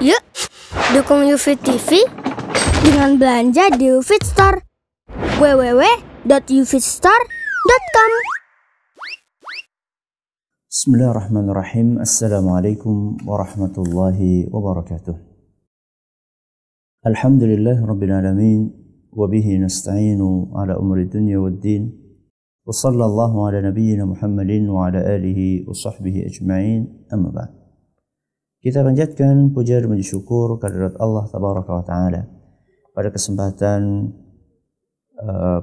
Yuk, dukung UFIT TV dengan belanja di UFIT Store. www.ufitstore.com. Bismillahirrahmanirrahim. Assalamualaikum warahmatullahi wabarakatuh. Alhamdulillah Rabbil Alamin. Wabihi nasta'inu ala umri dunya waddin. Wa sallallahu ala nabiyyina Muhammadin wa ala alihi wa sahbihi ajma'in. Amma ba'd. Kita panjatkan puja dan puji syukur kehadirat Allah Tabaraka wa Ta'ala. Pada kesempatan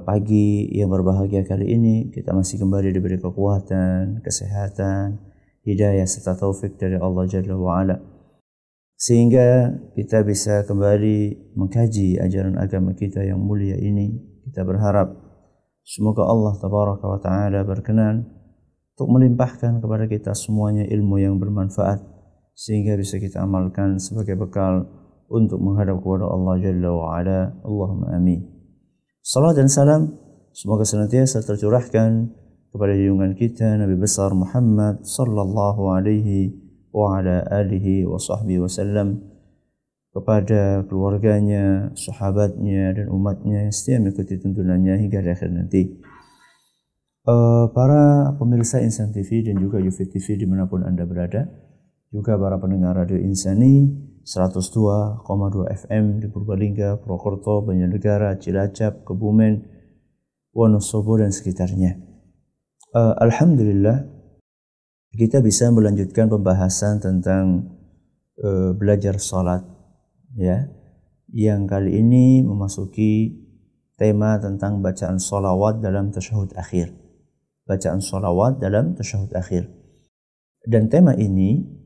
pagi yang berbahagia kali ini, kita masih kembali diberi kekuatan, kesehatan, hidayah serta taufik dari Allah Jalla wa Ala, sehingga kita bisa kembali mengkaji ajaran agama kita yang mulia ini. Kita berharap semoga Allah Tabaraka wa Ta'ala berkenan untuk melimpahkan kepada kita semuanya ilmu yang bermanfaat, sehingga bisa kita amalkan sebagai bekal untuk menghadap kepada Allah Jalla wa Ala. Allahumma amin. Salam dan salam semoga senantiasa tercurahkan kepada junjungan kita Nabi besar Muhammad sallallahu alaihi wa ala alihi wa sahbihi wasallam, kepada keluarganya, sahabatnya dan umatnya yang setia mengikuti tuntunannya hingga akhir nanti. Para pemirsa Insan TV dan juga UFIT TV dimanapun Anda berada, juga para pendengar Radio Insani 102,2 FM di Purbalingga, Purwokerto, Banjarnegara, Cilacap, Kebumen, Wonosobo dan sekitarnya. Alhamdulillah kita bisa melanjutkan pembahasan tentang belajar salat, ya, yang kali ini memasuki tema tentang bacaan sholawat dalam tasyahud akhir. Bacaan sholawat dalam tasyahud akhir. Dan tema ini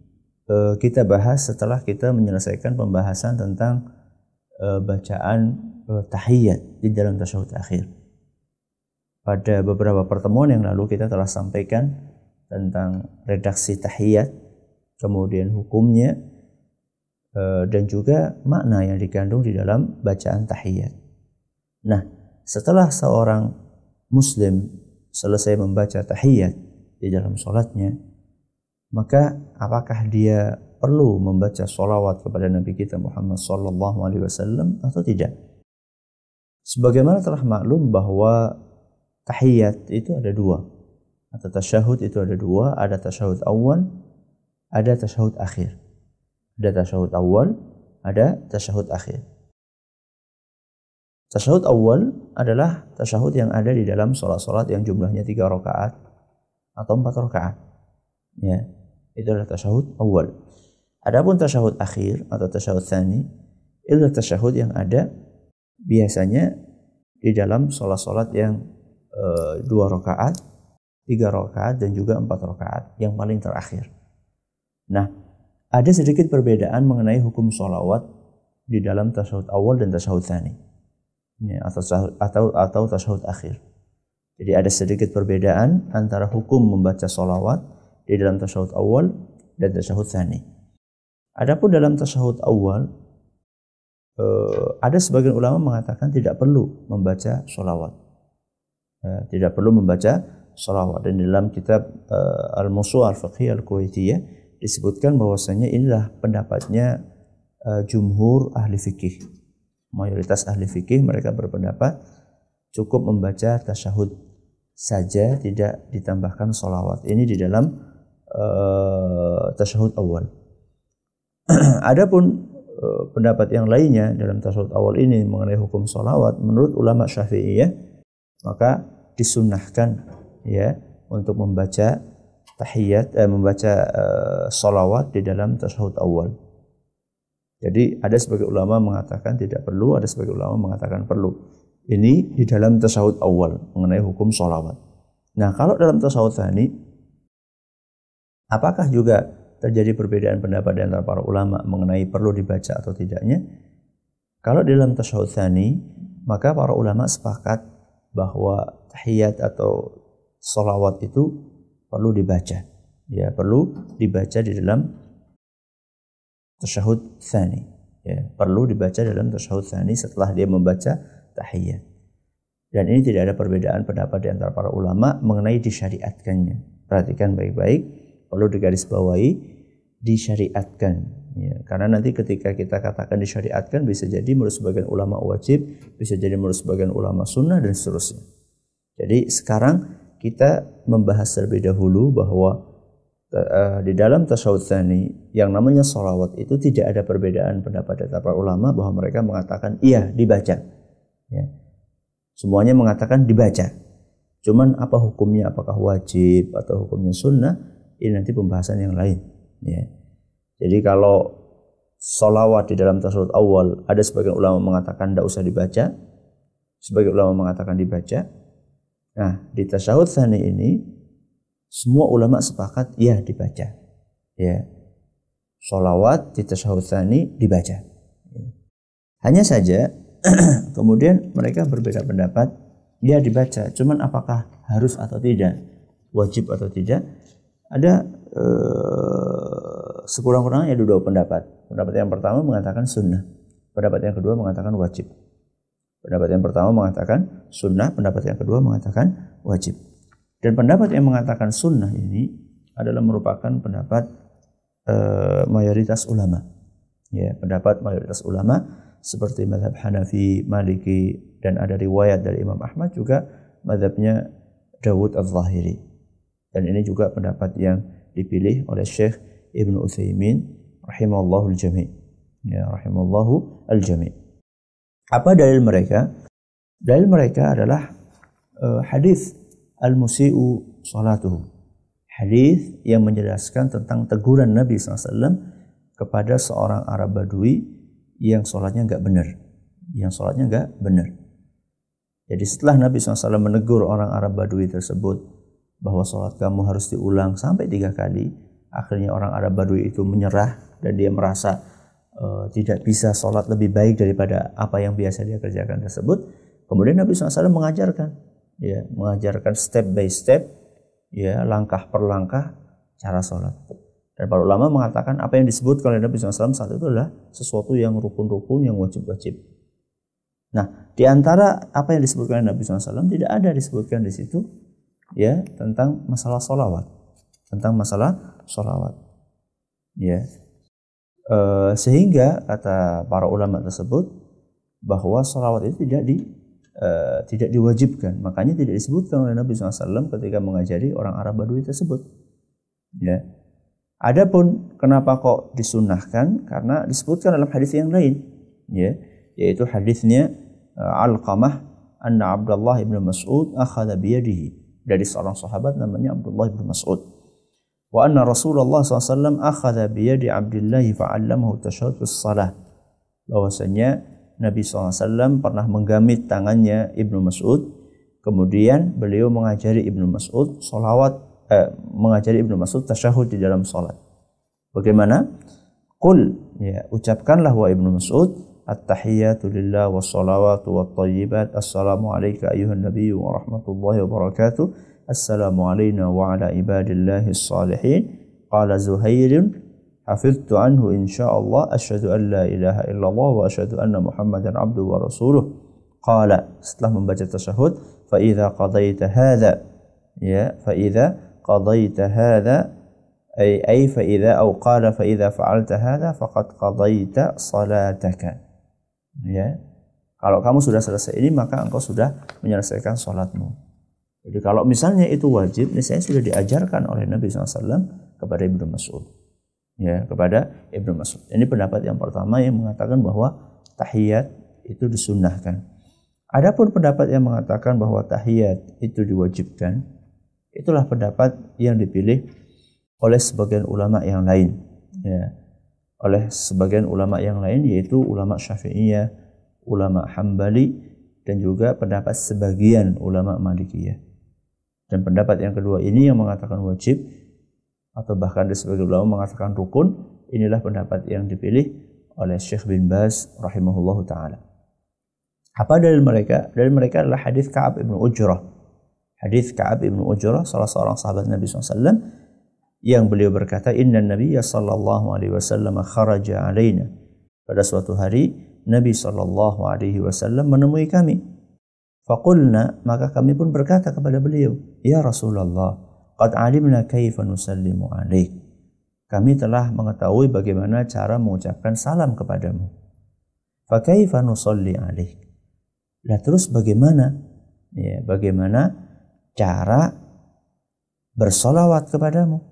kita bahas setelah kita menyelesaikan pembahasan tentang bacaan tahiyat di dalam tasyahud akhir. Pada beberapa pertemuan yang lalu kita telah sampaikan tentang redaksi tahiyat, kemudian hukumnya, dan juga makna yang dikandung di dalam bacaan tahiyat. Nah, setelah seorang muslim selesai membaca tahiyat di dalam sholatnya, maka apakah dia perlu membaca sholawat kepada Nabi kita Muhammad sallallahu alaihi wasallam atau tidak? Sebagaimana telah maklum bahwa tahiyat itu ada dua, atau tasyahud itu ada dua, ada tasyahud awal, ada tasyahud akhir. Ada tasyahud awal, ada tasyahud akhir. Tasyahud awal adalah tasyahud yang ada di dalam sholat-sholat yang jumlahnya 3 rakaat atau 4 rakaat. Ya, itu adalah tasyahud awal. Adapun tasyahud akhir atau tasyahud tsani, itu adalah tasyahud yang ada biasanya di dalam sholat-sholat yang 2 rakaat, 3 rakaat dan juga 4 rakaat yang paling terakhir. Nah, ada sedikit perbedaan mengenai hukum sholawat di dalam tasyahud awal dan tasyahud tsani, ya, atau tasyahud akhir. Jadi ada sedikit perbedaan antara hukum membaca sholawat di dalam tasyahud awal dan tasyahud tsani. Adapun dalam tasyahud awal, ada sebagian ulama mengatakan tidak perlu membaca sholawat, tidak perlu membaca sholawat. Dan dalam kitab Al-Mawsu' Al-Fiqhiyah Al-Kuwaitiyah disebutkan bahwasanya inilah pendapatnya jumhur ahli fikih. Mayoritas ahli fikih mereka berpendapat cukup membaca tasyahud saja, tidak ditambahkan sholawat. Ini di dalam tasyahud awal. Adapun pendapat yang lainnya dalam tasyahud awal ini mengenai hukum sholawat, menurut ulama Syafi'iyah, maka disunnahkan, ya, untuk membaca tahiyat, membaca sholawat di dalam tasyahud awal. Jadi ada sebagian ulama mengatakan tidak perlu, ada sebagian ulama mengatakan perlu. Ini di dalam tasyahud awal mengenai hukum sholawat. Nah, kalau dalam tasyahud tsani, apakah juga terjadi perbedaan pendapat di antara para ulama mengenai perlu dibaca atau tidaknya? Kalau dalam tasyahud tsani, maka para ulama sepakat bahwa tahiyat atau sholawat itu perlu dibaca. Ya, perlu dibaca di dalam tasyahud tsani. Ya, perlu dibaca dalam tasyahud tsani setelah dia membaca tahiyat. Dan ini tidak ada perbedaan pendapat di antara para ulama mengenai disyariatkannya. Perhatikan baik-baik, perlu digarisbawahi, disyariatkan, Ya, karena nanti ketika kita katakan disyariatkan bisa jadi menurut sebagian ulama wajib, bisa jadi menurut sebagian ulama sunnah dan seterusnya. Jadi sekarang kita membahas terlebih dahulu bahwa di dalam tasyahud tsani yang namanya sholawat itu tidak ada perbedaan pendapat dari para ulama bahwa mereka mengatakan iya dibaca. Ya. Semuanya mengatakan dibaca. Cuman apa hukumnya, apakah wajib atau hukumnya sunnah, ini nanti pembahasan yang lain. Ya. Jadi kalau sholawat di dalam tasyahud awal ada sebagian ulama mengatakan tidak usah dibaca, sebagian ulama mengatakan dibaca. Nah di tasyahud tsani ini semua ulama sepakat ya dibaca. Ya. Sholawat di tasyahud tsani dibaca. Ya. Hanya saja kemudian mereka berbeda pendapat, ya dibaca. Cuman apakah harus atau tidak, wajib atau tidak? Ada sekurang-kurangnya ada dua pendapat. Pendapat yang pertama mengatakan sunnah. Pendapat yang kedua mengatakan wajib. Pendapat yang pertama mengatakan sunnah. Pendapat yang kedua mengatakan wajib. Dan pendapat yang mengatakan sunnah ini adalah merupakan pendapat mayoritas ulama. Ya, pendapat mayoritas ulama seperti mazhab Hanafi, Maliki, dan ada riwayat dari Imam Ahmad juga mazhabnya Dawud al-Zahiri. Dan ini juga pendapat yang dipilih oleh Syekh Ibnu Utsaimin rahimallahu al-jami'. Ya, rahimallahu al-jami'. Apa dalil mereka? Dalil mereka adalah hadis al-musii'u salatuhu. Hadis yang menjelaskan tentang teguran Nabi SAW kepada seorang Arab Badui yang sholatnya enggak benar. Yang sholatnya enggak benar. Jadi setelah Nabi SAW menegur orang Arab Badui tersebut bahwa sholat kamu harus diulang sampai 3 kali, akhirnya orang Arab Badui itu menyerah dan dia merasa tidak bisa sholat lebih baik daripada apa yang biasa dia kerjakan tersebut. Kemudian Nabi SAW mengajarkan, ya, mengajarkan step by step, ya, langkah per langkah cara sholat. Dan para ulama mengatakan apa yang disebutkan oleh Nabi SAW saat itu adalah sesuatu yang rukun-rukun, yang wajib-wajib. Nah, di antara apa yang disebutkan oleh Nabi SAW tidak ada disebutkan di situ, ya, tentang masalah sholawat, tentang masalah sholawat, ya. Sehingga kata para ulama tersebut bahwa sholawat itu tidak diwajibkan, makanya tidak disebutkan oleh Nabi SAW ketika mengajari orang Arab Badui tersebut. Ya. Adapun kenapa kok disunnahkan? Karena disebutkan dalam hadis yang lain, ya, yaitu hadisnya Alqamah anna Abdullah ibn Mas'ud akhadha biyadihi, dari seorang sahabat namanya Abdullah ibn Mas'ud. Wa anna Rasulullah SAW akhadha biyadi Abdullah fa'allamahu tasyahud fis salah. Bahwasanya Nabi SAW pernah menggamit tangannya Ibnu Mas'ud, kemudian beliau mengajari Ibnu Mas'ud mengajari Ibnu Mas'ud tasyahud di dalam salat. Bagaimana? Qul, ya, ucapkanlah wa Ibnu Mas'ud, at-tahiyyatu lillah was-salawatu wat-thayyibat, assalamu alayka ayyuhan nabiyyu wa rahmatullahi wa barakatuh, assalamu alayna wa ala ibadillahi as-salihin. Qala Zuhair, hafidhtu anhu insyaallah, asyhadu an la ilaha illallah wa asyhadu anna Muhammadan abduhu wa rasuluh. Qala, setelah membaca tasyahud, fa idza qadaita hadza, ya, fa idza qadaita hadza ay fa idza aw qala fa idza fa'alta hadza faqad qadaita salataka. Ya. Kalau kamu sudah selesai ini maka engkau sudah menyelesaikan salatmu. Jadi kalau misalnya itu wajib, ini saya sudah diajarkan oleh Nabi SAW kepada Ibnu Mas'ud. Ya, kepada Ibnu Mas'ud. Ini pendapat yang pertama yang mengatakan bahwa tahiyat itu disunnahkan. Adapun pendapat yang mengatakan bahwa tahiyat itu diwajibkan, itulah pendapat yang dipilih oleh sebagian ulama yang lain. Ya, oleh sebagian ulama yang lain yaitu ulama Syafi'iyah, ulama Hambali, dan juga pendapat sebagian ulama Malikiyah. Dan pendapat yang kedua ini yang mengatakan wajib, atau bahkan di sebagian ulama mengatakan rukun, inilah pendapat yang dipilih oleh Syekh bin Baz rahimahullahu ta'ala. Apa dalil mereka? Dalil mereka adalah hadis Ka'ab ibn Ujrah. Hadis Ka'ab ibn Ujrah, salah seorang sahabat Nabi SAW, yang beliau berkata, Inna Nabiyya sallallahu alaihi wasallam kharaja alaina. Pada suatu hari, Nabi sallallahu alaihi wasallam menemui kami. Faqulna, maka kami pun berkata kepada beliau, Ya Rasulullah, qad alimna kaifa nusallimu alaik. kami telah mengetahui bagaimana cara mengucapkan salam kepadamu. Fa kaifa nusalli alaik? Lah terus bagaimana? Ya, bagaimana cara bersolawat kepadamu?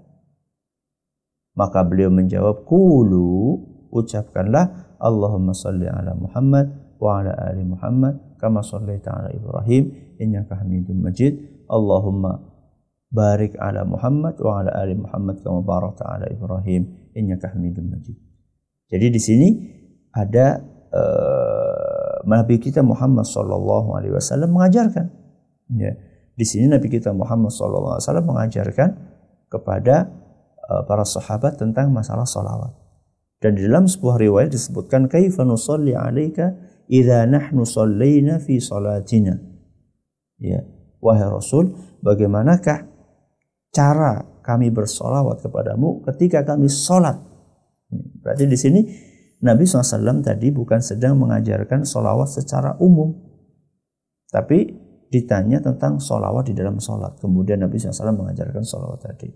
Maka beliau menjawab, qulu, ucapkanlah Allahumma salli ala Muhammad wa ala ali Muhammad kama sallaita ala Ibrahim innaka Hamidum Majid. Allahumma barik ala Muhammad wa ala ali Muhammad kama barakta ala Ibrahim innaka Hamidum Majid. Jadi di sini ada Nabi kita Muhammad sallallahu alaihi wasallam mengajarkan. Ya. Di sini Nabi kita Muhammad sallallahu alaihi wasallam mengajarkan kepada para sahabat tentang masalah salawat. Dan di dalam sebuah riwayat disebutkan kaifa nusalli 'alaika idza nahnu shallaina fi salatina. Ya, wahai Rasul, bagaimanakah cara kami bersolawat kepadamu ketika kami salat? Berarti di sini Nabi SAW tadi bukan sedang mengajarkan solawat secara umum, tapi ditanya tentang solawat di dalam solat. Kemudian Nabi SAW mengajarkan solawat tadi.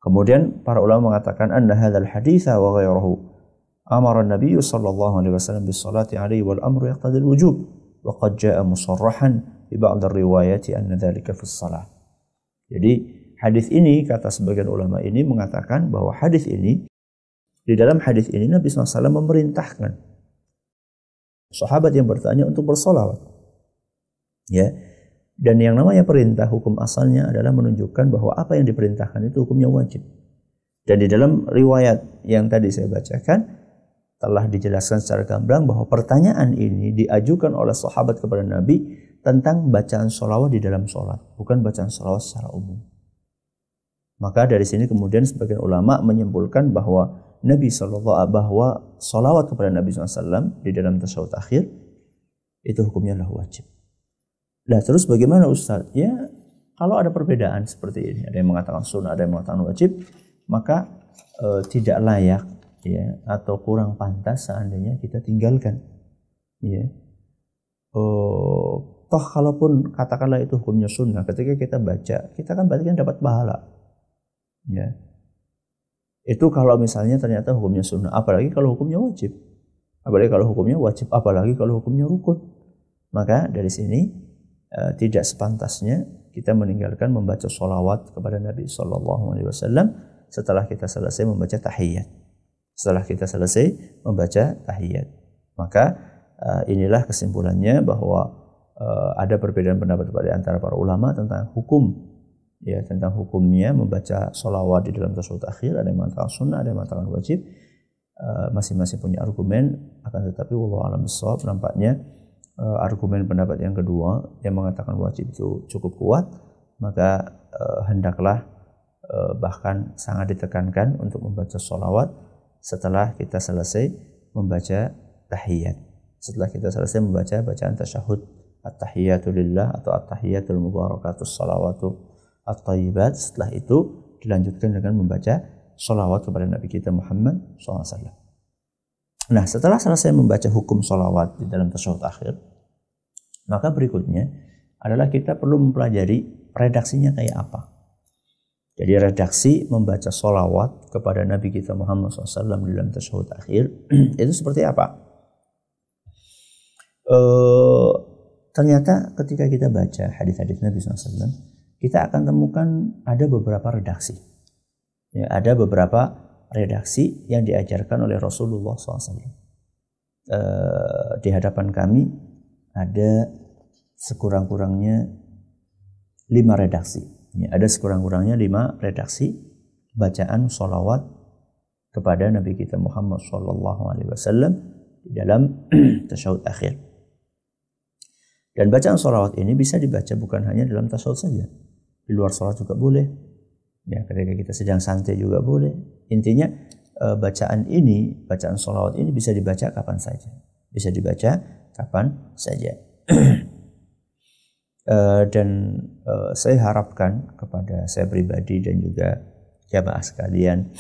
Kemudian para ulama mengatakan anna hadzal haditsa wa ghairuhu amara an-nabiy sallallahu alaihi wasallam bis salati alaihi wal amru yaqtadi al-wujub wa qad jaa musarrahan fi ba'd ar-riwayati anna dzalika fi shalah. Jadi hadis ini kata sebagian ulama ini mengatakan bahwa hadis ini di dalam hadis ini Nabi SAW memerintahkan sahabat yang bertanya untuk bersolawat. Ya. Dan yang namanya perintah hukum asalnya adalah menunjukkan bahwa apa yang diperintahkan itu hukumnya wajib. Dan di dalam riwayat yang tadi saya bacakan telah dijelaskan secara gamblang bahwa pertanyaan ini diajukan oleh sahabat kepada Nabi tentang bacaan sholawat di dalam sholat, bukan bacaan sholawat secara umum. Maka dari sini kemudian sebagian ulama menyimpulkan bahwa bahwa sholawat kepada Nabi SAW di dalam tasyahud akhir itu hukumnya adalah wajib. Nah terus bagaimana Ustaz? Ya kalau ada perbedaan seperti ini, ada yang mengatakan sunnah, ada yang mengatakan wajib, maka tidak layak ya atau kurang pantas seandainya kita tinggalkan. Ya. Toh kalaupun katakanlah itu hukumnya sunnah, ketika kita baca, kita kan berarti kan dapat pahala. Ya. Itu kalau misalnya ternyata hukumnya sunnah, apalagi kalau hukumnya wajib. Apalagi kalau hukumnya wajib, apalagi kalau hukumnya rukun. Maka dari sini tidak sepantasnya kita meninggalkan membaca sholawat kepada Nabi SAW setelah kita selesai membaca tahiyat. Setelah kita selesai membaca tahiyat, maka inilah kesimpulannya bahwa ada perbedaan pendapat di antara para ulama tentang hukum, ya tentang hukumnya membaca sholawat di dalam tasyahud akhir. Ada yang mengatakan sunnah, ada yang mengatakan wajib. Masing-masing punya argumen, akan tetapi wallahu a'lam bishawab nampaknya argumen pendapat yang kedua yang mengatakan wajib itu cukup kuat, maka hendaklah bahkan sangat ditekankan untuk membaca sholawat setelah kita selesai membaca tahiyat. Setelah kita selesai membaca bacaan tasyahud at-tahiyatu lillah atau at-tahiyatul mubarakatus sholawatu at-tayyibat, setelah itu dilanjutkan dengan membaca sholawat kepada Nabi kita Muhammad SAW. Nah, setelah selesai membaca hukum sholawat di dalam tasyahud akhir, maka berikutnya adalah kita perlu mempelajari redaksinya kayak apa. Jadi redaksi membaca sholawat kepada Nabi kita Muhammad SAW di dalam tasyahud akhir itu seperti apa? Ternyata ketika kita baca hadis-hadis Nabi SAW, kita akan temukan ada beberapa redaksi. Ya, ada beberapa redaksi yang diajarkan oleh Rasulullah SAW. Di hadapan kami ada sekurang-kurangnya 5 redaksi. Ya, ada sekurang-kurangnya 5 redaksi bacaan sholawat kepada Nabi kita Muhammad SAW di dalam tasyahud akhir. Dan bacaan sholawat ini bisa dibaca bukan hanya dalam tasyahud saja, di luar sholat juga boleh. Ya, ketika kita sedang santai juga boleh. Intinya bacaan sholawat ini bisa dibaca kapan saja. Bisa dibaca kapan saja. Dan saya harapkan kepada saya pribadi dan juga jamaah sekalian,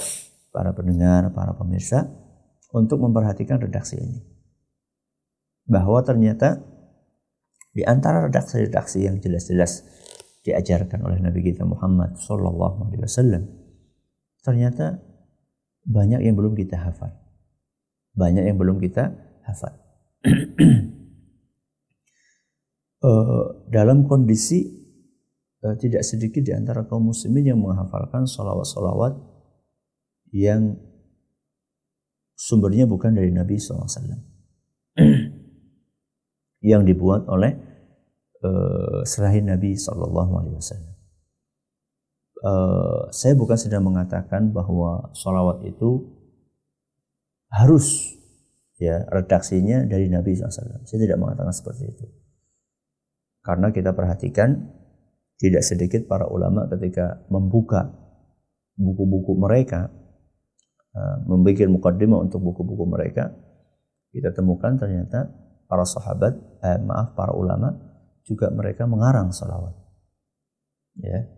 para pendengar, para pemirsa, untuk memperhatikan redaksi ini. Bahwa ternyata di antara redaksi-redaksi yang jelas-jelas diajarkan oleh Nabi kita Muhammad SAW ternyata banyak yang belum kita hafal. Banyak yang belum kita hafal. Dalam kondisi tidak sedikit di antara kaum muslimin yang menghafalkan sholawat-sholawat yang sumbernya bukan dari Nabi SAW. Yang dibuat oleh selain Nabi SAW. Saya bukan sedang mengatakan bahwa sholawat itu harus ya redaksinya dari Nabi SAW. Saya tidak mengatakan seperti itu. Karena kita perhatikan tidak sedikit para ulama ketika membuka buku-buku mereka, membuat mukaddimah untuk buku-buku mereka, kita temukan ternyata para sahabat, para ulama juga mereka mengarang sholawat. Ya.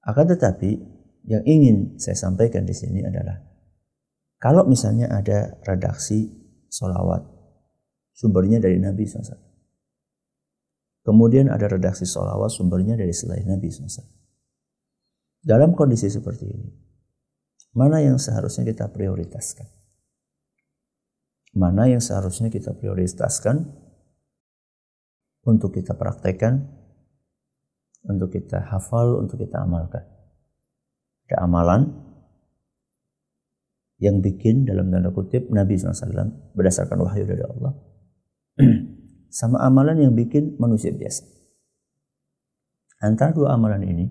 Akan tetapi yang ingin saya sampaikan di sini adalah kalau misalnya ada redaksi sholawat sumbernya dari Nabi SAW. Kemudian ada redaksi sholawat sumbernya dari selain Nabi SAW. Dalam kondisi seperti ini, mana yang seharusnya kita prioritaskan? Mana yang seharusnya kita prioritaskan untuk kita praktekkan, untuk kita hafal, untuk kita amalkan? Ada amalan yang bikin dalam tanda kutip Nabi SAW berdasarkan wahyu dari Allah. Sama amalan yang bikin manusia biasa. Antara dua amalan ini,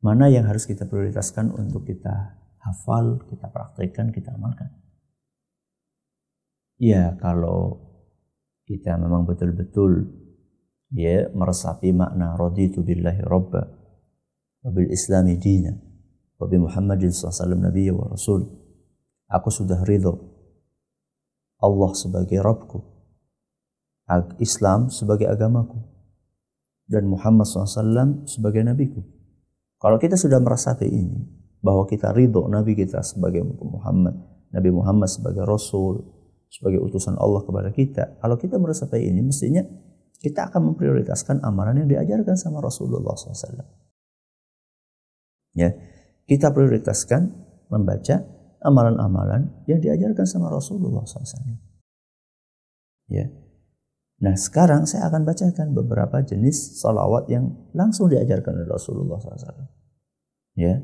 mana yang harus kita prioritaskan untuk kita hafal, kita praktekkan, kita amalkan? Ya, kalau kita memang betul-betul ya meresapi makna raditu billahi rabba wa bil islami dina wa bi Muhammadin sallallahu alaihi wasallam nabiyya wa rasul. Aku sudah ridho Allah sebagai Rabbku, Islam sebagai agamaku, dan Muhammad SAW sebagai nabiku. Kalau kita sudah merasapi ini, bahwa kita ridho Nabi kita sebagai Muhammad, Nabi Muhammad sebagai Rasul, sebagai utusan Allah kepada kita, kalau kita merasapi ini, mestinya kita akan memprioritaskan amalan yang diajarkan sama Rasulullah SAW. Ya, kita prioritaskan membaca amalan-amalan yang diajarkan sama Rasulullah SAW. Ya. Nah, sekarang saya akan bacakan beberapa jenis salawat yang langsung diajarkan oleh Rasulullah SAW. Ya.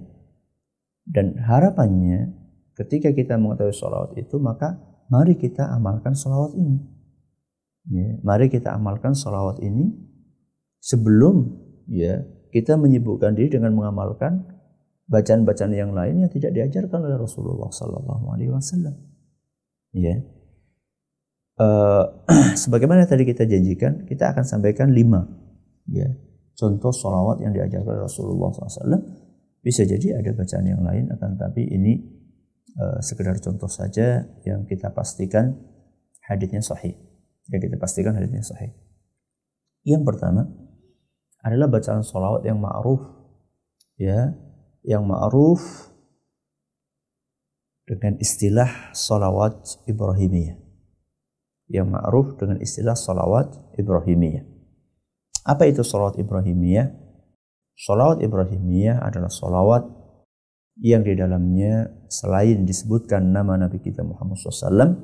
Dan harapannya ketika kita mengetahui salawat itu, maka mari kita amalkan salawat ini. Ya. Mari kita amalkan salawat ini sebelum ya kita menyibukkan diri dengan mengamalkan bacaan-bacaan yang lain yang tidak diajarkan oleh Rasulullah SAW. Ya. Sebagaimana tadi kita janjikan, kita akan sampaikan 5 ya, contoh sholawat yang diajarkan Rasulullah SAW. Bisa jadi ada bacaan yang lain, akan tapi ini sekedar contoh saja yang kita pastikan haditsnya sahih. Yang kita pastikan haditsnya sahih. Yang pertama adalah bacaan sholawat yang ma'ruf, ya, yang ma'ruf dengan istilah sholawat Ibrahimiyah. Yang ma'ruf dengan istilah salawat Ibrahimiyah. Apa itu salawat Ibrahimiyah? Salawat Ibrahimiyah adalah salawat yang di dalamnya selain disebutkan nama Nabi kita Muhammad SAW,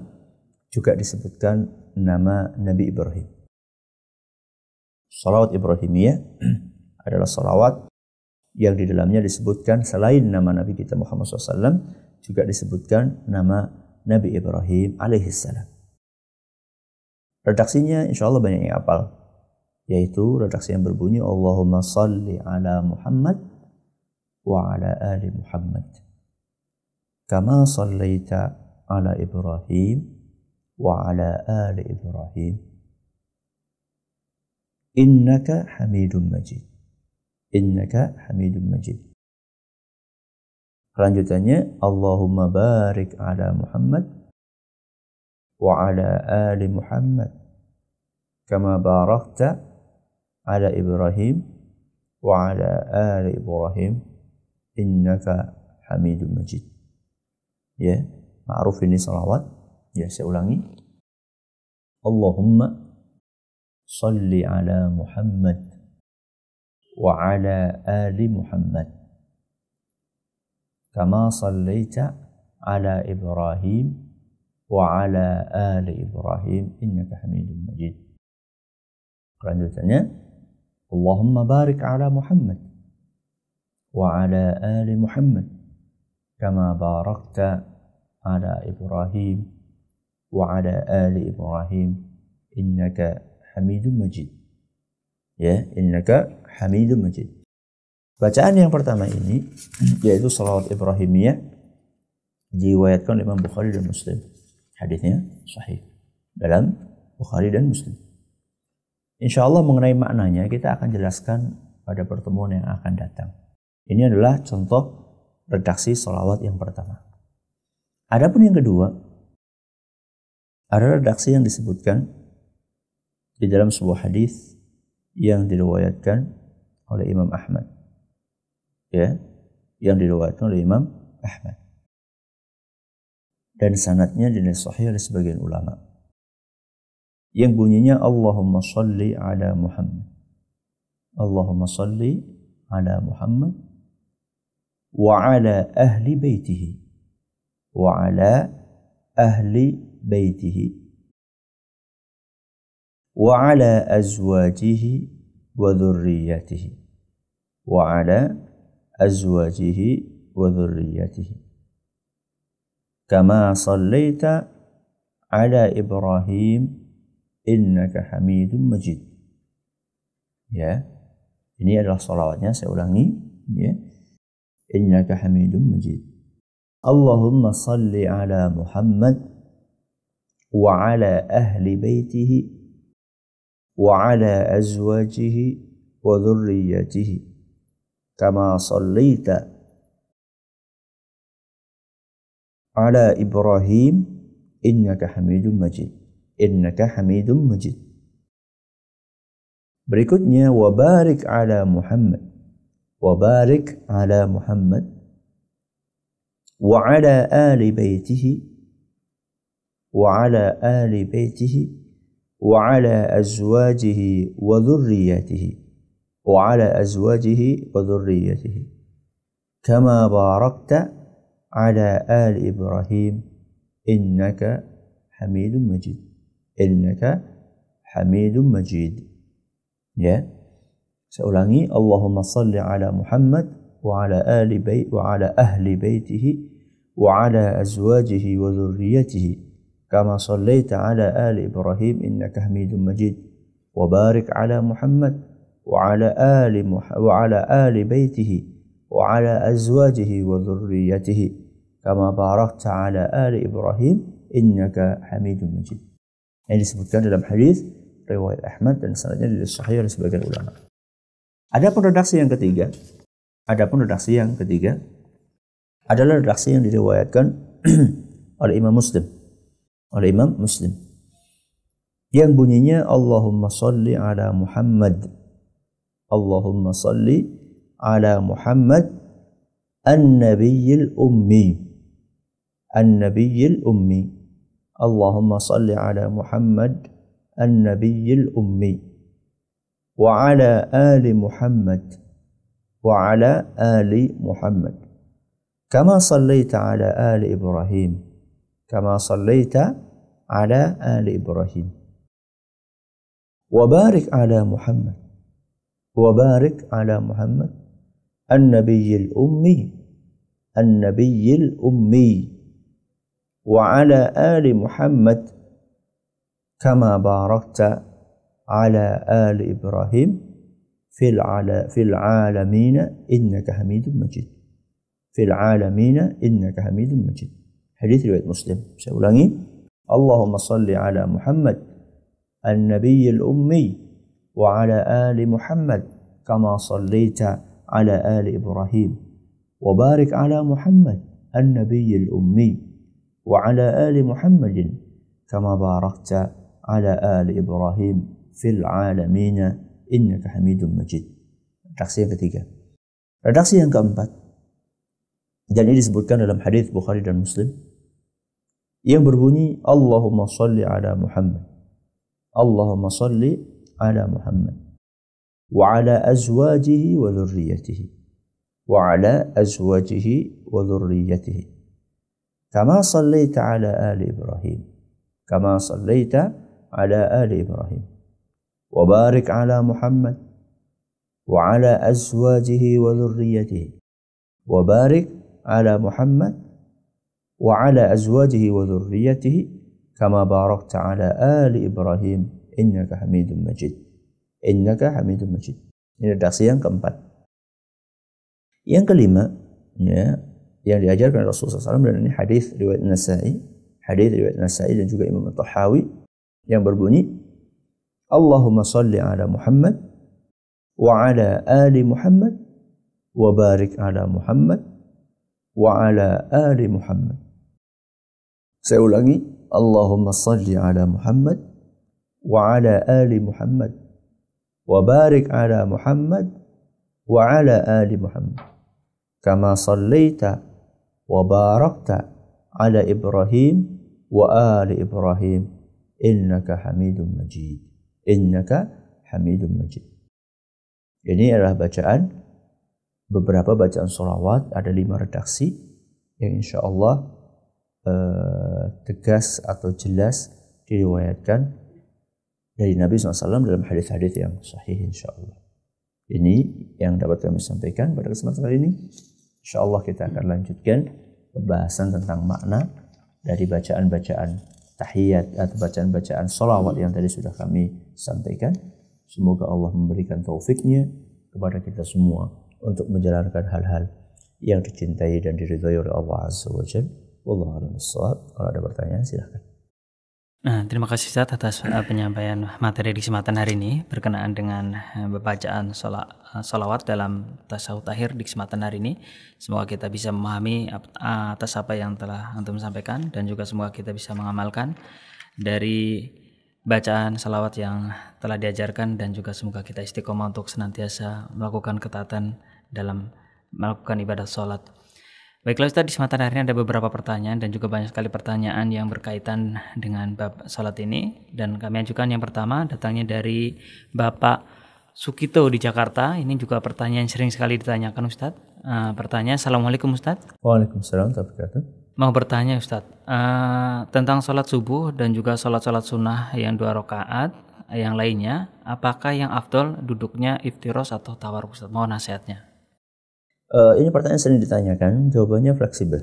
juga disebutkan nama Nabi Ibrahim. Salawat Ibrahimiyah adalah salawat yang di dalamnya disebutkan selain nama Nabi kita Muhammad SAW, juga disebutkan nama Nabi Ibrahim alaihissalam. Redaksinya insya Allah banyak yang hafal, yaitu redaksi yang berbunyi Allahumma salli ala Muhammad wa ala ali Muhammad kama sallaita ala Ibrahim wa ala ali Ibrahim innaka hamidun majid. Innaka hamidun majid. Kelanjutannya Allahumma barik ala Muhammad wa ala ali Muhammad kama barakta ala Ibrahim wa ala ali Ibrahim innaka hamidun majid. Ya, ma'ruf ini salawat. Ya, saya ulangi. Allahumma salli ala Muhammad wa ala ali Muhammad kama sallaita ala Ibrahim wa ala ali Ibrahim innaka Hamidum Majid. Kelanjutannya, Allahumma barik ala Muhammad wa ala ali Muhammad kama barakta ala Ibrahim wa ala ali Ibrahim innaka Hamidum Majid. Ya, innaka Hamidum Majid. Bacaan yang pertama ini yaitu salawat Ibrahimiyah diriwayatkan oleh Imam Bukhari dan Muslim. Hadisnya sahih dalam Bukhari dan Muslim. Insyaallah mengenai maknanya kita akan jelaskan pada pertemuan yang akan datang. Ini adalah contoh redaksi salawat yang pertama. Adapun yang kedua, ada redaksi yang disebutkan di dalam sebuah hadis yang diriwayatkan oleh Imam Ahmad. Ya, yang diriwayatkan oleh Imam Ahmad. Dan sanadnya dinilai sahih oleh sebagian ulama. Yang bunyinya Allahumma salli ala Muhammad. Allahumma salli ala Muhammad wa ala ahli baitihi wa ala ahli baitihi wa ala azwajihi wa dhurriyyatihi wa ala azwajihi wa dhurriyyatihi kama sallaita ala Ibrahim innaka Hamidum Majid. Ya, ini adalah salawatnya, saya ulangi, ya. Innaka Hamidum Majid. Allahumma salli ala Muhammad wa ala ahli baitihi wa ala azwajihi wa dhurriyyatihi kama sallaita ala Ibrahim innaka Hamidum Majid. Innaka Hamidum Majid. Berikutnya wa barik ala Muhammad. Wa barik ala Muhammad wa ala ali baitihi wa ala ali baitihi wa ala azwajihi wa dhurriyyatihi wa ala azwajihi wa dhurriyyatihi kama barakta ala ali Ibrahim innaka Hamidum Majid. Innaka Hamidum Majid. Ya, saya ulangi, Allahumma salli ala Muhammad wa ala ali bait wa ala ahli baitihi wa ala azwajihi wa dhurriyyatihi kama sallaita ala ali Ibrahim innaka Hamidum Majid wa barik ala Muhammad wa ala ali baitihi wa ala azwajihi wa dhurriyyatihi kama barakta ala ali Ibrahim innaka Hamidum Majid. Yang disebutkan dalam hadis riwayat Ahmad dan sanadnya dari sahih oleh sebagian ulama. Adapun redaksi yang ketiga adalah redaksi yang diriwayatkan oleh Imam Muslim. Yang bunyinya Allahumma salli ala Muhammad. Allahumma salli ala Muhammad an-nabiyyil ummi. An-nabiyyil ummi. Allahumma salli ala Muhammad an-nabiyyil ummi wa ala ali Muhammad wa ala ali Muhammad kama sallaita ala ali Ibrahim kama sallaita ala ali Ibrahim wa barik ala Muhammad an-nabiyyil ummi wa ala ali Muhammad kama barakta ala ali Ibrahim fil alamin innaka Hamidum Majid. Fil alamin innaka Hamidum Majid. Hadis riwayat Muslim. Saya ulangi, Allahumma salli ala Muhammad an-nabiyyil ummi wa ala ali Muhammad kama sallaita ala ali Ibrahim wa barik ala Muhammad an-nabiyyil ummi wa ala ali Muhammadin kama barakta ala ali Ibrahim fil alamin innaka Hamidum Majid. Redaksi yang ketiga. Redaksi yang keempat, dan ini disebutkan dalam hadis Bukhari dan Muslim yang berbunyi Allahumma salli ala Muhammad. Allahumma salli ala Muhammad wa ala azwajihi wa dhurriyyatihi وعلى أزواجه وذريته كما صليت على آل إبراهيم كما صليت على آل إبراهيم وبارك على محمد وعلى أزواجه وذريته وبارك على محمد وعلى أزواجه وذريته كما باركت على آل إبراهيم إنك حميد مجيد إنك حميد مجيد. Ini redaksi yang keempat. Yang kelima, ya, yang diajarkan Rasulullah SAW, dan ini hadis riwayat Nasai dan juga Imam At-Tahawi, yang berbunyi Allahumma salli ala Muhammad wa ala ali Muhammad wa barik ala Muhammad wa ala ali Muhammad. Saya ulangi, Allahumma salli ala Muhammad wa ala ali Muhammad wa barik ala Muhammad wa ala ali Muhammad kama sallaita wa barakta ala Ibrahim wa ali Ibrahim innaka Hamidum Majid. Innaka Hamidum Majid. Ini adalah beberapa bacaan sholawat, ada 5 redaksi yang insya Allah tegas atau jelas diriwayatkan dari Nabi SAW dalam hadis-hadis yang sahih insya Allah. Ini yang dapat kami sampaikan pada kesempatan kali ini. Insya Allah kita akan lanjutkan pembahasan tentang makna dari bacaan-bacaan tahiyat atau bacaan-bacaan sholawat yang tadi sudah kami sampaikan. Semoga Allah memberikan taufiknya kepada kita semua untuk menjalankan hal-hal yang dicintai dan diridhai oleh Allah Azza wa Jalla. Wallahu a'lam bishawab. Kalau ada pertanyaan silahkan. Nah, terima kasih Ustaz atas penyampaian materi di kesempatan hari ini berkenaan dengan bacaan sholawat dalam tasawuf akhir di kesempatan hari ini. Semoga kita bisa memahami atas apa yang telah Antum sampaikan, dan juga semoga kita bisa mengamalkan dari bacaan sholawat yang telah diajarkan, dan juga semoga kita istiqomah untuk senantiasa melakukan ketaatan dalam melakukan ibadah sholat. Baiklah Ustaz, di kesempatan hari ini ada beberapa pertanyaan dan juga banyak sekali pertanyaan yang berkaitan dengan bab salat ini, dan kami ajukan yang pertama datangnya dari Bapak Sukito di Jakarta. Ini juga pertanyaan sering sekali ditanyakan Ustaz. Pertanyaan, Assalamualaikum Ustaz. Waalaikumsalam warahmatullahi wabarakatuh. Mau bertanya Ustaz tentang salat subuh dan juga salat-salat sunnah yang 2 rakaat yang lainnya, apakah yang afdol duduknya iftiros atau tawarruk Ustaz? Mohon nasihatnya. Ini pertanyaan sering ditanyakan, jawabannya fleksibel.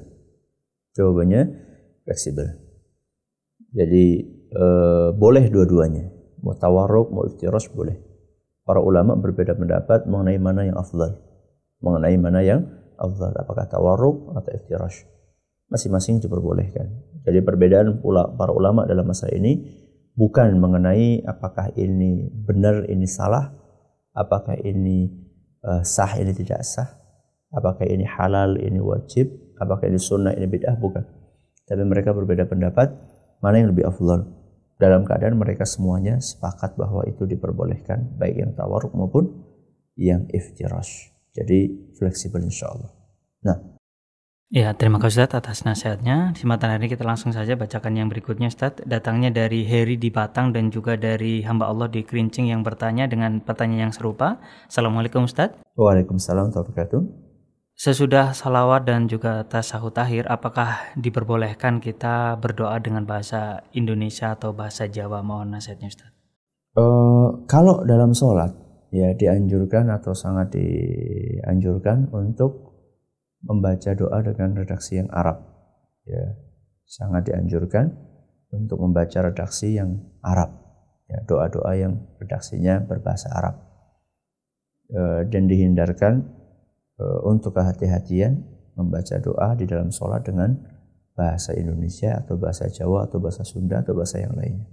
Jadi boleh dua-duanya, mau tawarruk, mau iftiros boleh. Para ulama berbeda pendapat mengenai mana yang afdal, apakah tawarruk atau iftiros. Masing-masing diperbolehkan. Jadi perbedaan pula para ulama dalam masalah ini bukan mengenai apakah ini benar, ini salah, apakah ini sah, ini tidak sah, apakah ini halal, ini wajib, apakah ini sunnah, ini bid'ah, bukan. Tapi mereka berbeda pendapat mana yang lebih afdal. Dalam keadaan mereka semuanya sepakat bahwa itu diperbolehkan, baik yang tawarruk maupun yang iftirash. Jadi fleksibel insyaAllah. Nah. Ya, terima kasih Ustaz atas nasihatnya. Di kesempatan hari ini kita langsung saja bacakan yang berikutnya Ustaz. Datangnya dari Heri di Batang dan juga dari hamba Allah di Kerincing yang bertanya dengan pertanyaan yang serupa. Assalamualaikum Ustaz. Waalaikumsalam warahmatullahi wabarakatuh. Sesudah salawat dan juga tasahud akhir, apakah diperbolehkan kita berdoa dengan bahasa Indonesia atau bahasa Jawa? Mohon nasihatnya Ustaz. Kalau dalam sholat, ya dianjurkan atau sangat dianjurkan untuk membaca doa dengan redaksi yang Arab. Ya, sangat dianjurkan untuk membaca redaksi yang Arab. Ya, doa-doa yang redaksinya berbahasa Arab. Dan dihindarkan untuk kehati-hatian membaca doa di dalam sholat dengan bahasa Indonesia atau bahasa Jawa atau bahasa Sunda atau bahasa yang lainnya,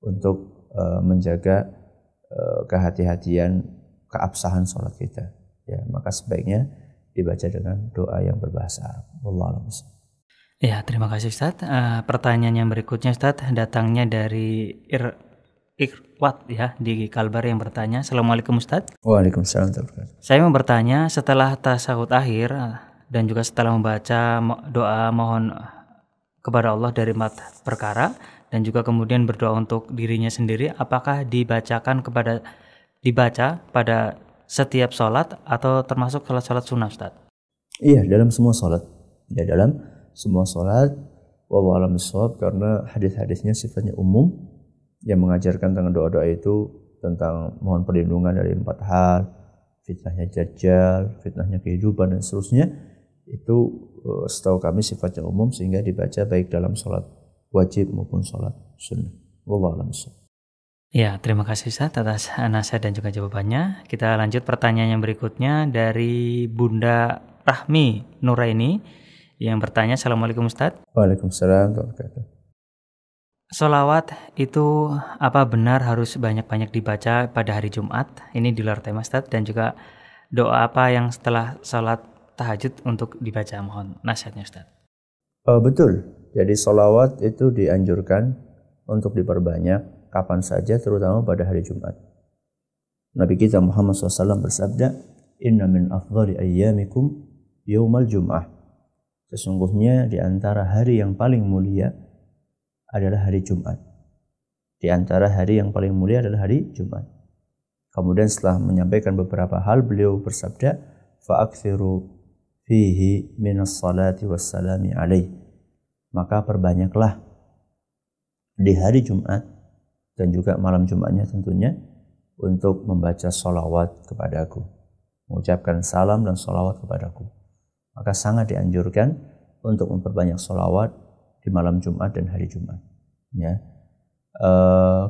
untuk menjaga kehati-hatian, keabsahan sholat kita. Ya, maka sebaiknya dibaca dengan doa yang berbahasa Arab. Wallahu a'lam. Ya, terima kasih Ustaz. Pertanyaan yang berikutnya Ustaz datangnya dari Ikhwat ya di Kalbar yang bertanya, Assalamualaikum Ustaz. Waalaikumsalam. Saya mau bertanya, setelah tasahud akhir dan juga setelah membaca doa mohon kepada Allah dari mat perkara dan juga kemudian berdoa untuk dirinya sendiri, apakah dibaca pada setiap sholat atau termasuk sholat sunnah Ustaz? Iya, dalam semua sholat. Ya, dalam semua sholat. Wallahu a'lam bishawab, karena hadis-hadisnya sifatnya umum yang mengajarkan tentang doa-doa itu tentang mohon perlindungan dari 4 hal, fitnahnya Dajjal, fitnahnya kehidupan dan seterusnya. Itu setahu kami sifatnya umum sehingga dibaca baik dalam sholat wajib maupun sholat sunnah. Wallahu a'lam bishawab. Ya, terima kasih Ustaz atas nasihat dan juga jawabannya. Kita lanjut pertanyaan yang berikutnya dari Bunda Rahmi Nuraini yang bertanya, Assalamualaikum Ustaz. Waalaikumsalam warahmatullahi wabarakatuh. Sholawat itu apa benar harus banyak-banyak dibaca pada hari Jumat? Ini di luar tema Ustaz. Dan juga doa apa yang setelah sholat tahajud untuk dibaca? Mohon nasihatnya Ustaz. Betul. Jadi sholawat itu dianjurkan untuk diperbanyak kapan saja, terutama pada hari Jumat. Nabi kita Muhammad SAW bersabda, Inna min afdhali ayyamikum yaumal jum'ah. Sesungguhnya di antara hari yang paling mulia adalah hari Jumat. Di antara hari yang paling mulia adalah hari Jumat. Kemudian setelah menyampaikan beberapa hal, beliau bersabda, fa'akthiru fihi minas salati wassalami alaih. Maka perbanyaklah di hari Jumat dan juga malam Jumatnya tentunya untuk membaca sholawat kepadaku, mengucapkan salam dan sholawat kepadaku. Maka sangat dianjurkan untuk memperbanyak sholawat di malam Jumat dan hari Jumat. Ya.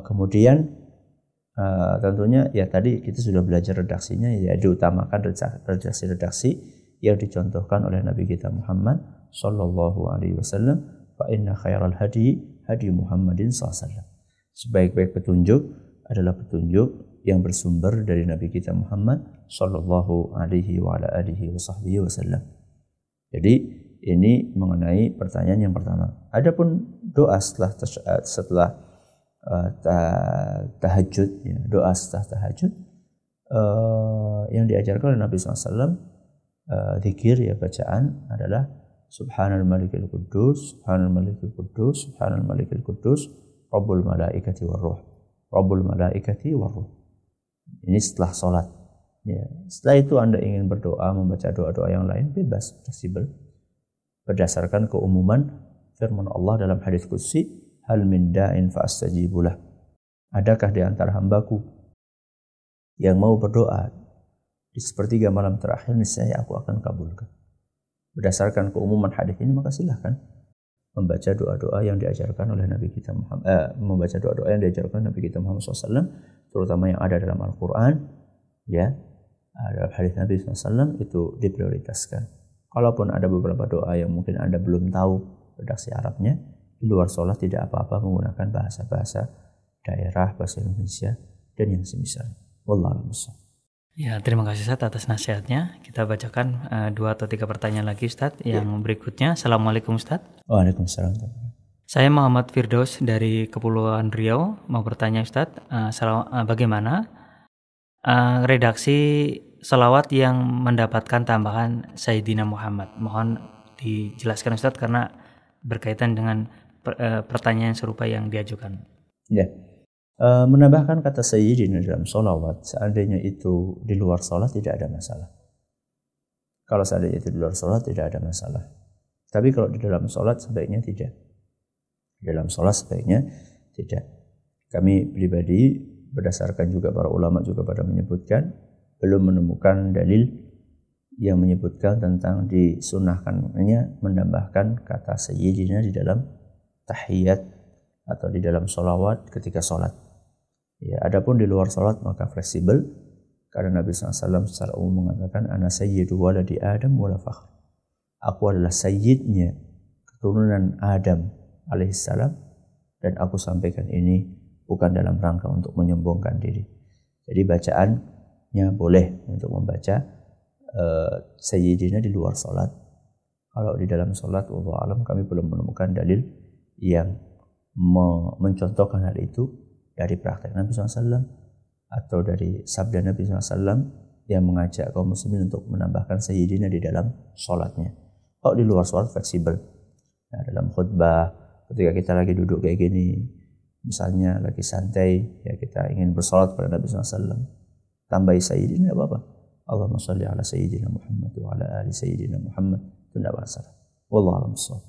Kemudian tentunya ya tadi kita sudah belajar redaksinya, ya diutamakan redaksi yang dicontohkan oleh Nabi kita Muhammad Sallallahu Alaihi Wasallam. Fa inna khairal hadi hadi Muhammadin Sallallahu Alaihi Wasallam. Sebaik-baik petunjuk adalah petunjuk yang bersumber dari Nabi kita Muhammad Sallallahu Alaihi Wasallam. Jadi ini mengenai pertanyaan yang pertama. Adapun doa setelah tahajud, ya, doa setelah tahajud yang diajarkan oleh Nabi SAW, zikir, ya, bacaan adalah Subhanal Malikil Quddus, Subhanal Malikil Quddus, Subhanal Malikil Quddus, Rabbul Malaikati Warruh, Rabbul Malaikati Warruh. Ini setelah sholat. Ya. Setelah itu Anda ingin berdoa, membaca doa-doa yang lain, bebas, fleksibel. Berdasarkan keumuman firman Allah dalam hadis qudsi, hal min da'in fa'astajibulah. Adakah di antara hambaku yang mau berdoa di sepertiga malam terakhir, niscaya aku akan kabulkan. Berdasarkan keumuman hadis ini, maka silahkan membaca doa-doa yang diajarkan oleh Nabi kita Muhammad, membaca doa-doa yang diajarkan oleh Nabi kita Muhammad SAW, terutama yang ada dalam Al-Quran, ya, dalam hadis Nabi SAW itu diprioritaskan. Kalaupun ada beberapa doa yang mungkin Anda belum tahu redaksi Arabnya, di luar sholat tidak apa-apa menggunakan bahasa-bahasa daerah, bahasa Indonesia, dan yang semisal. Wallahu a'lam bishawab. Ya, terima kasih Ustaz atas nasihatnya. Kita bacakan 2 atau 3 pertanyaan lagi Ustaz. Yang berikutnya, Assalamualaikum Ustaz. Waalaikumsalam. Saya Muhammad Firdaus dari Kepulauan Riau mau bertanya Ustaz, bagaimana redaksi selawat yang mendapatkan tambahan Sayyidina Muhammad? Mohon dijelaskan Ustaz karena berkaitan dengan pertanyaan serupa yang diajukan. Ya. Menambahkan kata Sayyidina dalam sholawat, seandainya itu di luar sholat tidak ada masalah. Kalau seandainya itu di luar sholat tidak ada masalah. Tapi kalau di dalam sholat sebaiknya tidak. Di dalam sholat sebaiknya tidak. Kami pribadi berdasarkan juga para ulama juga pada menyebutkan, belum menemukan dalil yang menyebutkan tentang disunahkannya menambahkan kata Sayyidina di dalam tahiyat atau di dalam sholawat ketika sholat. Ya, adapun di luar sholat maka fleksibel, karena Nabi SAW secara umum mengatakan, Ana sayyidu waladi Adam wala fakhr. Aku adalah sayyidnya keturunan Adam alaihissalam, dan aku sampaikan ini bukan dalam rangka untuk menyombongkan diri. Jadi bacaannya boleh untuk membaca Sayyidina di luar sholat. Kalau di dalam sholat, wallahu alam, kami belum menemukan dalil yang mencontohkan hal itu dari praktek Nabi SAW atau dari sabda Nabi SAW yang mengajak kaum muslimin untuk menambahkan Sayyidina di dalam sholatnya. Kalau di luar sholat fleksibel. Nah, dalam khutbah ketika kita lagi duduk kayak gini, misalnya lagi santai, ya kita ingin bersolat pada Nabi SAW, tambahi Sayyidina apa-apa. Allahumma shalli ala sayyidina Muhammad wa ala ali sayyidina Muhammad. Itu tidak masalah. Wallahu a'lam bishawab.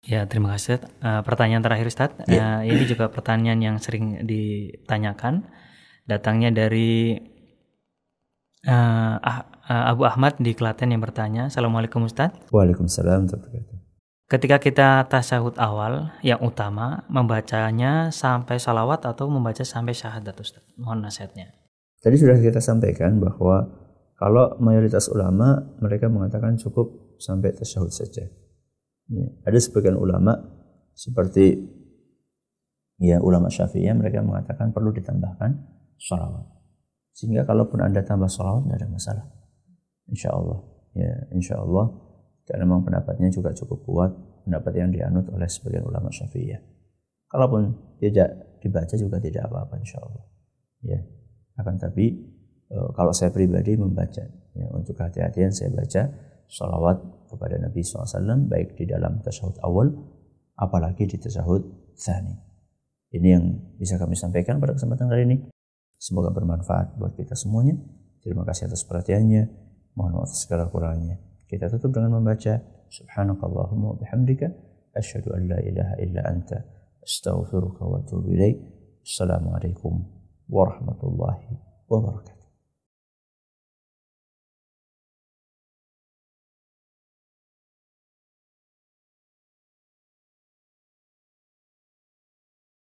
Ya, terima kasih Ustaz. Pertanyaan terakhir Ustaz. Ini juga pertanyaan yang sering ditanyakan. Datangnya dari Abu Ahmad di Klaten yang bertanya. Assalamualaikum Ustaz. Waalaikumsalam. Ketika kita tasyahud awal yang utama, membacanya sampai salawat atau membaca sampai syahadat Ustaz? Mohon nasihatnya. Tadi sudah kita sampaikan bahwa kalau mayoritas ulama mereka mengatakan cukup sampai tasyahud saja. Ya, ada sebagian ulama seperti ulama Syafi'iyah mereka mengatakan perlu ditambahkan sholawat. Sehingga kalaupun Anda tambah sholawat tidak ada masalah. Insya Allah. Ya, insya Allah. Karena memang pendapatnya juga cukup kuat, pendapat yang dianut oleh sebagian ulama Syafi'iyah. Kalaupun tidak dibaca juga tidak apa-apa insya Allah. Ya, akan tapi kalau saya pribadi membaca, ya, untuk kehati-hatian saya baca sholawat kepada Nabi SAW baik di dalam tasyahud awal, apalagi di tasyahud tsani. Ini yang bisa kami sampaikan pada kesempatan kali ini. Semoga bermanfaat buat kita semuanya. Terima kasih atas perhatiannya. Mohon maaf atas segala kurangnya. Kita tutup dengan membaca Subhanakallahumma wa bihamdika asyhadu an la ilaha illa anta astaghfiruka wa atubu ilaik. Assalamualaikum warahmatullahi wabarakatuh.